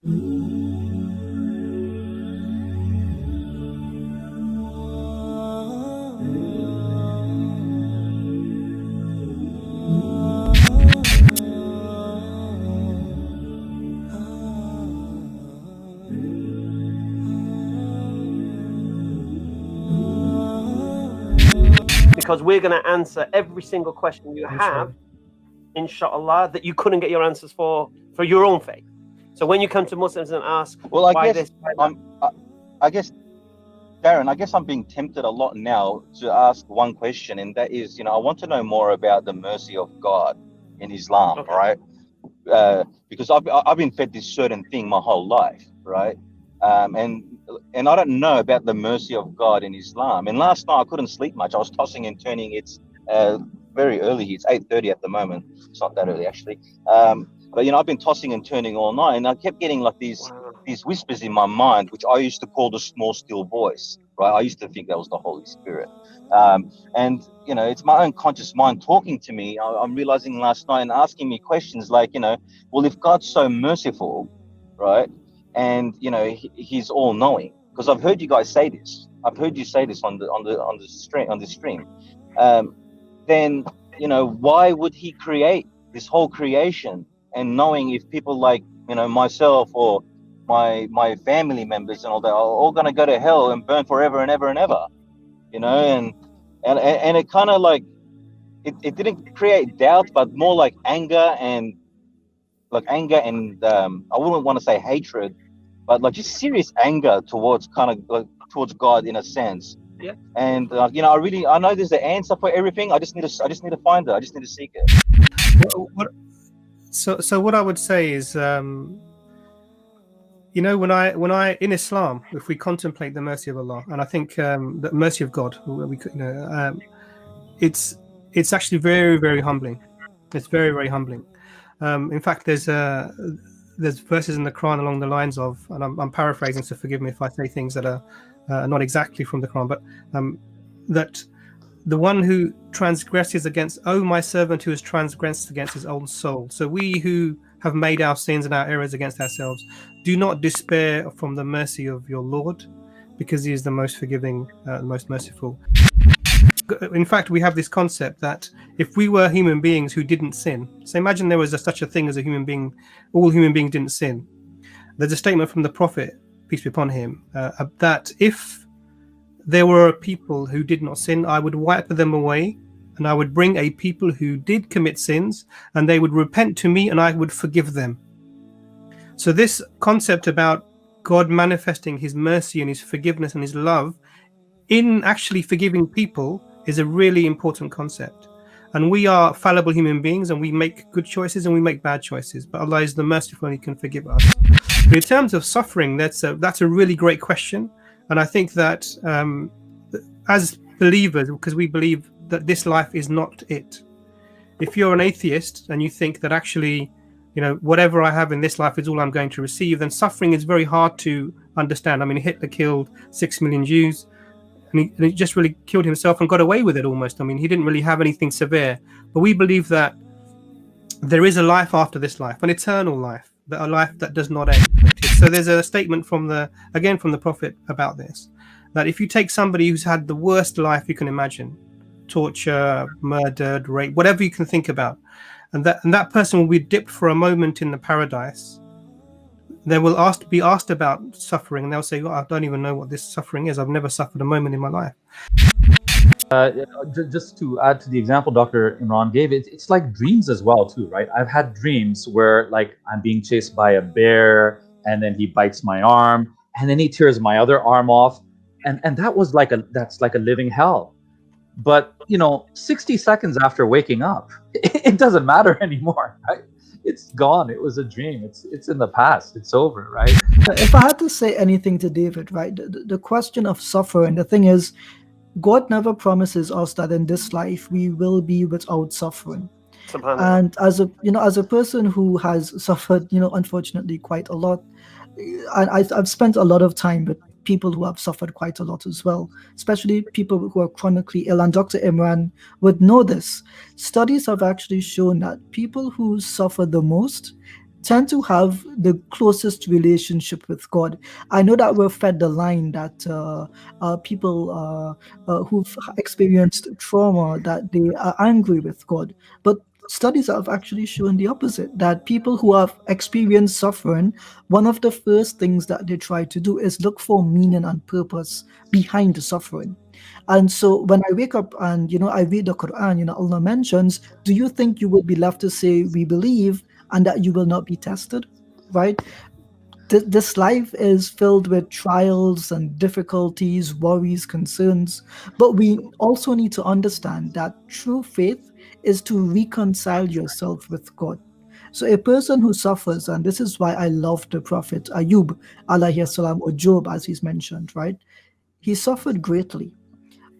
Because we're going to answer every single question you have, inshallah, that you couldn't get your answers for your own faith. So when you come to Muslims and ask, well, I why guess this, why that? I guess, Darren, I guess I'm being tempted a lot now to ask one question, and that is, I want to know more about the mercy of God in Islam, Okay. right? Because I've been fed this certain thing my whole life, right? And I don't know about the mercy of God in Islam. And last night I couldn't sleep much. I was tossing and turning. It's very early here. It's 8:30 at the moment. It's not that early actually. But I've been tossing and turning all night, and I kept getting like these whispers in my mind, which I used to call the small still voice, right? I used to think that was the Holy Spirit. And it's my own conscious mind talking to me. I'm realizing last night and asking me questions like, well, if God's so merciful, right? And he's all knowing, because I've heard you guys say this. I've heard you say this on the stream. Then why would he create this whole creation, and knowing if people like myself or my family members and all that are all going to go to hell and burn forever and ever and ever, and it kind of like it didn't create doubt, but more like anger and I wouldn't want to say hatred, but like just serious anger towards towards God in a sense. Yeah. And I know there's an answer for everything. I just need to find it. I just need to seek it. So what I would say is, when I in Islam, if we contemplate the mercy of Allah, and I think the mercy of God, it's actually very, very humbling. It's very, very humbling. In fact, there's verses in the Quran along the lines of, and I'm paraphrasing, so forgive me if I say things that are not exactly from the Quran, but that the one who transgresses against, oh, my servant who has transgressed against his own soul. So we who have made our sins and our errors against ourselves, do not despair from the mercy of your Lord, because he is the most forgiving, most merciful. In fact, we have this concept that if we were human beings who didn't sin, so imagine there was such a thing as a human being, all human beings didn't sin. There's a statement from the Prophet, peace be upon him, that if there were people who did not sin, I would wipe them away, and I would bring a people who did commit sins, and they would repent to me, and I would forgive them. So this concept about God manifesting his mercy and his forgiveness and his love in actually forgiving people is a really important concept. And we are fallible human beings, and we make good choices and we make bad choices, but Allah is the merciful and he can forgive us. But in terms of suffering, that's a really great question. And I think that as believers, because we believe that this life is not it. If you're an atheist and you think that actually, whatever I have in this life is all I'm going to receive, then suffering is very hard to understand. I mean, Hitler killed 6 million Jews, and he just really killed himself and got away with it almost. I mean, he didn't really have anything severe. But we believe that there is a life after this life, an eternal life, a life that does not end. So there's a statement from the Prophet about this, that if you take somebody who's had the worst life you can imagine, torture, murdered, rape, whatever you can think about, and that person will be dipped for a moment in the paradise, they will be asked about suffering, and they'll say, I don't even know what this suffering is. I've never suffered a moment in my life. Just to add to the example Dr. Imran gave, it's like dreams as well too, right? I've had dreams where like I'm being chased by a bear, and then he bites my arm, and then he tears my other arm off, and that's like a living hell. But 60 seconds after waking up, it doesn't matter anymore, right? It's gone. It was a dream. It's in the past. It's over, right? If I had to say anything to David, right, the question of suffering, the thing is, God never promises us that in this life we will be without suffering. And as a person who has suffered, unfortunately quite a lot, and I've spent a lot of time with people who have suffered quite a lot as well, especially people who are chronically ill. And Dr. Imran would know this. Studies have actually shown that people who suffer the most tend to have the closest relationship with God. I know that we're fed the line that people who've experienced trauma, that they are angry with God. But studies have actually shown the opposite, that people who have experienced suffering, one of the first things that they try to do is look for meaning and purpose behind the suffering. And so when I wake up and I read the Quran, Allah mentions, do you think you will be left to say we believe and that you will not be tested? Right? This life is filled with trials and difficulties, worries, concerns. But we also need to understand that true faith is to reconcile yourself with God. So a person who suffers, and this is why I love the Prophet Ayub, alayhi salam, or Job, as he's mentioned, right? He suffered greatly,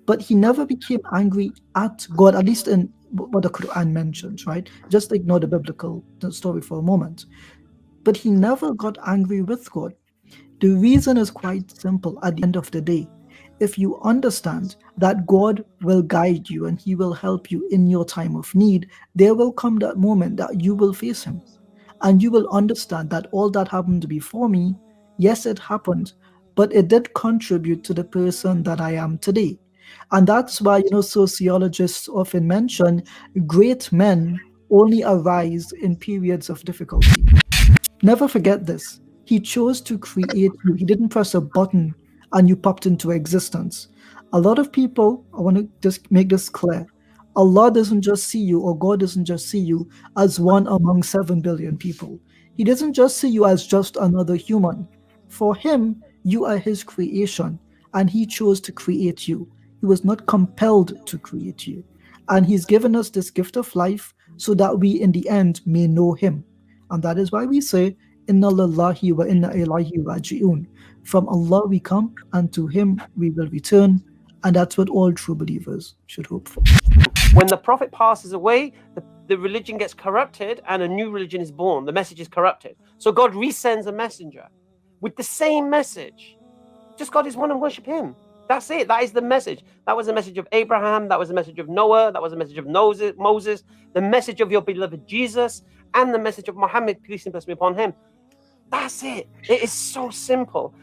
but he never became angry at God, at least in what the Quran mentions, right? Just ignore the biblical story for a moment. But he never got angry with God. The reason is quite simple. At the end of the day, if you understand that God will guide you and he will help you in your time of need, there will come that moment that you will face him. And you will understand that all that happened before me, yes, it happened, but it did contribute to the person that I am today. And that's why, sociologists often mention great men only arise in periods of difficulty. Never forget this. He chose to create you. He didn't press a button and you popped into existence. A lot of people, I want to just make this clear. Allah doesn't just see you, or God doesn't just see you as one among 7 billion people. He doesn't just see you as just another human. For him, you are his creation, and he chose to create you. He was not compelled to create you. And he's given us this gift of life so that we, in the end, may know him. And that is why we say, Inna lillahi wa inna ilayhi raji'un. From Allah we come, and to him we will return. And that's what all true believers should hope for. When the Prophet passes away, the religion gets corrupted and a new religion is born. The message is corrupted. So God resends a messenger with the same message. Just God is one and worship him. That's it. That is the message. That was the message of Abraham. That was the message of Noah. That was the message of Moses. The message of your beloved Jesus, and the message of Muhammad, peace and blessing be upon him. That's it. It is so simple.